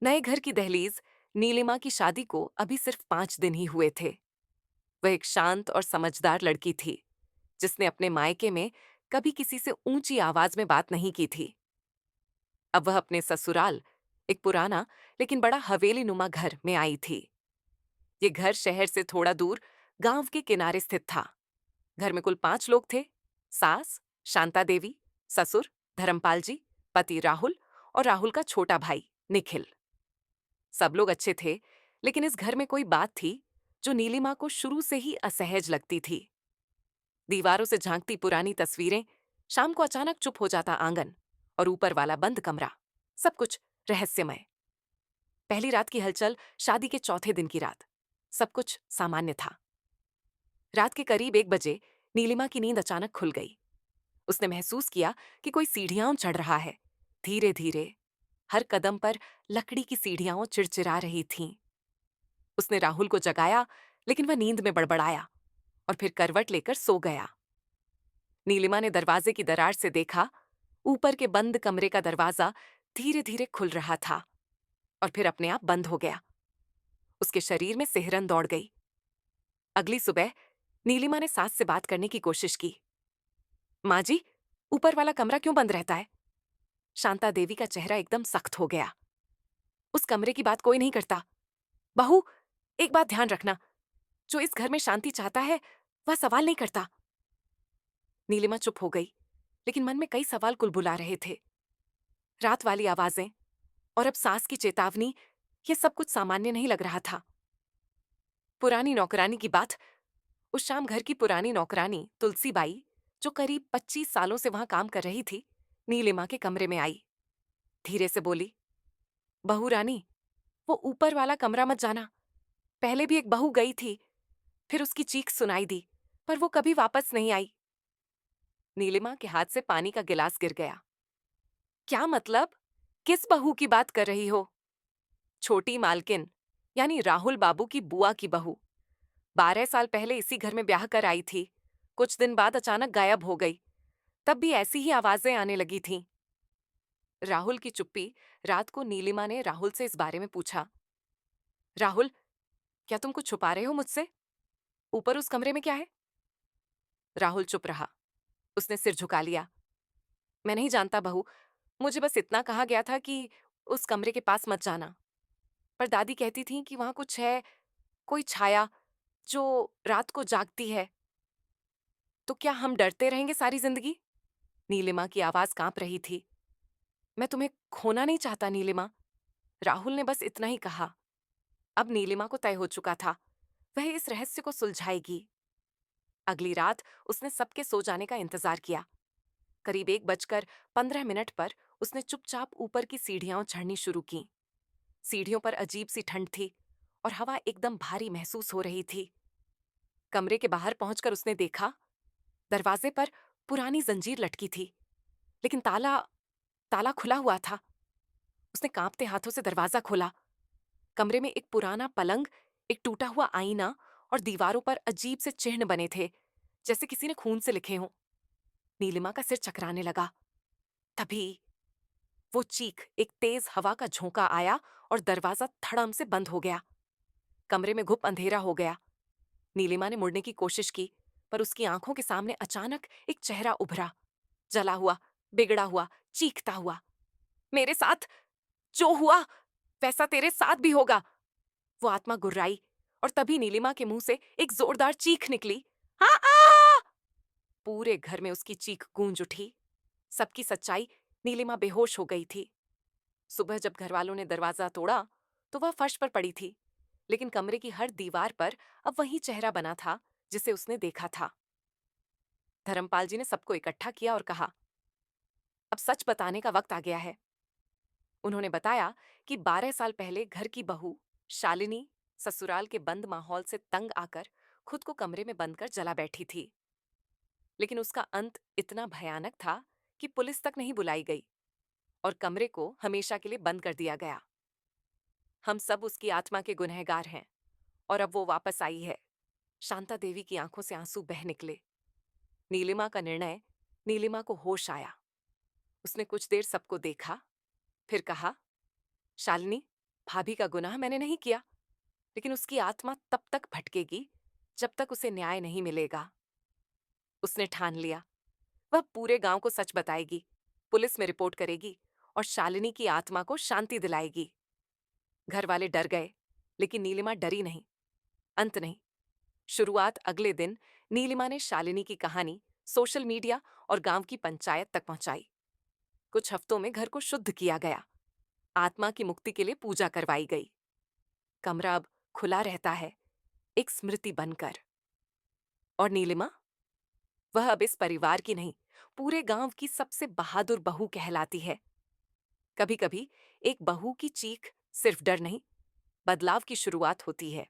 नए घर की दहलीज। नीलिमा की शादी को अभी सिर्फ 5 दिन ही हुए थे। वह एक शांत और समझदार लड़की थी, जिसने अपने मायके में कभी किसी से ऊंची आवाज में बात नहीं की थी। अब वह अपने ससुराल, एक पुराना लेकिन बड़ा हवेली नुमा घर में आई थी। ये घर शहर से थोड़ा दूर गांव के किनारे स्थित था। घर में कुल 5 लोग थे। सास शांता देवी, ससुर धर्मपाल जी, पति राहुल और राहुल का छोटा भाई निखिल। सब लोग अच्छे थे, लेकिन इस घर में कोई बात थी जो नीलिमा को शुरू से ही असहज लगती थी। दीवारों से झांकती पुरानी तस्वीरें, शाम को अचानक चुप हो जाता आंगन, और ऊपर वाला बंद कमरा, सब कुछ रहस्यमय। पहली रात की हलचल, शादी के चौथे दिन की रात। सब कुछ सामान्य था। रात के करीब 1 बजे नीलिमा की नींद अचानक खुल गई। उसने महसूस किया कि कोई सीढ़ियां चढ़ रहा है, धीरे धीरे। हर कदम पर लकड़ी की सीढ़ियां चिड़चिड़ा रही थीं। उसने राहुल को जगाया, लेकिन वह नींद में बड़बड़ाया और फिर करवट लेकर सो गया। नीलिमा ने दरवाजे की दरार से देखा। ऊपर के बंद कमरे का दरवाजा धीरे धीरे खुल रहा था और फिर अपने आप बंद हो गया। उसके शरीर में सिहरन दौड़ गई। अगली सुबह नीलिमा ने सास से बात करने की कोशिश की। माँ जी, ऊपर वाला कमरा क्यों बंद रहता है? शांता देवी का चेहरा एकदम सख्त हो गया। उस कमरे की बात कोई नहीं करता। बहू, एक बात ध्यान रखना, जो इस घर में शांति चाहता है वह सवाल नहीं करता। नीलिमा चुप हो गई, लेकिन मन में कई सवाल कुलबुला रहे थे। रात वाली आवाजें और अब सास की चेतावनी, यह सब कुछ सामान्य नहीं लग रहा था। पुरानी नौकरानी की बात। उस शाम घर की पुरानी नौकरानी तुलसी बाई, जो करीब 25 सालों से वहां काम कर रही थी, नीलिमा के कमरे में आई। धीरे से बोली, बहू रानी, वो ऊपर वाला कमरा मत जाना। पहले भी एक बहू गई थी, फिर उसकी चीख सुनाई दी, पर वो कभी वापस नहीं आई। नीलिमा के हाथ से पानी का गिलास गिर गया। क्या मतलब? किस बहू की बात कर रही हो? छोटी मालकिन, यानी राहुल बाबू की बुआ की बहू। 12 साल पहले इसी घर में ब्याह कर आई थी। कुछ दिन बाद अचानक गायब हो गई। तब भी ऐसी ही आवाजें आने लगी थीं। राहुल की चुप्पी। रात को नीलिमा ने राहुल से इस बारे में पूछा। राहुल, क्या तुम कुछ छुपा रहे हो मुझसे? ऊपर उस कमरे में क्या है? राहुल चुप रहा। उसने सिर झुका लिया। मैं नहीं जानता बहू, मुझे बस इतना कहा गया था कि उस कमरे के पास मत जाना। पर दादी कहती थी कि वहां कुछ है, कोई छाया जो रात को जागती है। तो क्या हम डरते रहेंगे सारी जिंदगी? नीलिमा की आवाज कांप रही थी। मैं तुम्हें खोना नहीं चाहता नीलिमा। राहुल ने बस इतना ही कहा। अब नीलिमा को तय हो चुका था, वह इस रहस्य को सुलझाएगी। अगली रात उसने सबके सो जाने का इंतजार किया। करीब 1 बजकर 15 मिनट पर उसने चुपचाप ऊपर की सीढ़ियां चढ़नी शुरू की। सीढ़ियों पर अजीब सी ठंड थी और हवा एकदम भारी महसूस हो रही थी। कमरे के बाहर पहुंचकर उसने देखा, दरवाजे पर पुरानी जंजीर लटकी थी, लेकिन ताला ताला खुला हुआ था। उसने कांपते हाथों से दरवाजा खोला। कमरे में एक पुराना पलंग, एक टूटा हुआ आईना और दीवारों पर अजीब से चिन्ह बने थे, जैसे किसी ने खून से लिखे हों। नीलिमा का सिर चकराने लगा। तभी वो चीख, एक तेज हवा का झोंका आया और दरवाजा धड़म से बंद हो गया। कमरे में घुप अंधेरा हो गया। नीलिमा ने मुड़ने की कोशिश की, पर उसकी आंखों के सामने अचानक एक चेहरा उभरा, जला हुआ, बिगड़ा हुआ, चीखता हुआ। मेरे साथ जो हुआ वैसा तेरे साथ भी होगा, वो आत्मा गुर्राई। और तभी नीलिमा के मुंह से एक जोरदार चीख निकली। हाँ आ! पूरे घर में उसकी चीख गूंज उठी। सबकी सच्चाई, नीलिमा बेहोश हो गई थी। सुबह जब घरवालों ने दरवाजा तोड़ा तो वह फर्श पर पड़ी थी, लेकिन कमरे की हर दीवार पर अब वही चेहरा बना था जिसे उसने देखा था। धर्मपाल जी ने सबको इकट्ठा किया और कहा, अब सच बताने का वक्त आ गया है। उन्होंने बताया कि 12 साल पहले घर की बहू शालिनी ससुराल के बंद माहौल से तंग आकर खुद को कमरे में बंद कर जला बैठी थी। लेकिन उसका अंत इतना भयानक था कि पुलिस तक नहीं बुलाई गई और कमरे को हमेशा के लिए बंद कर दिया गया। हम सब उसकी आत्मा के गुनहगार हैं और अब वो वापस आई है। शांता देवी की आंखों से आंसू बह निकले। नीलिमा का निर्णय। नीलिमा को होश आया। उसने कुछ देर सबको देखा, फिर कहा, शालिनी, भाभी का गुनाह मैंने नहीं किया, लेकिन उसकी आत्मा तब तक भटकेगी जब तक उसे न्याय नहीं मिलेगा। उसने ठान लिया, वह पूरे गांव को सच बताएगी, पुलिस में रिपोर्ट करेगी और शालिनी की आत्मा को शांति दिलाएगी। घर वाले डर गए, लेकिन नीलिमा डरी नहीं। अंत नहीं, शुरुआत अगले दिन नीलिमा ने शालिनी की कहानी सोशल मीडिया और गांव की पंचायत तक पहुंचाई। कुछ हफ्तों में घर को शुद्ध किया गया, आत्मा की मुक्ति के लिए पूजा करवाई गई। कमरा अब खुला रहता है, एक स्मृति बनकर। और नीलिमा, वह अब इस परिवार की नहीं, पूरे गांव की सबसे बहादुर बहू कहलाती है। कभी कभी एक बहू की चीख सिर्फ डर नहीं, बदलाव की शुरुआत होती है।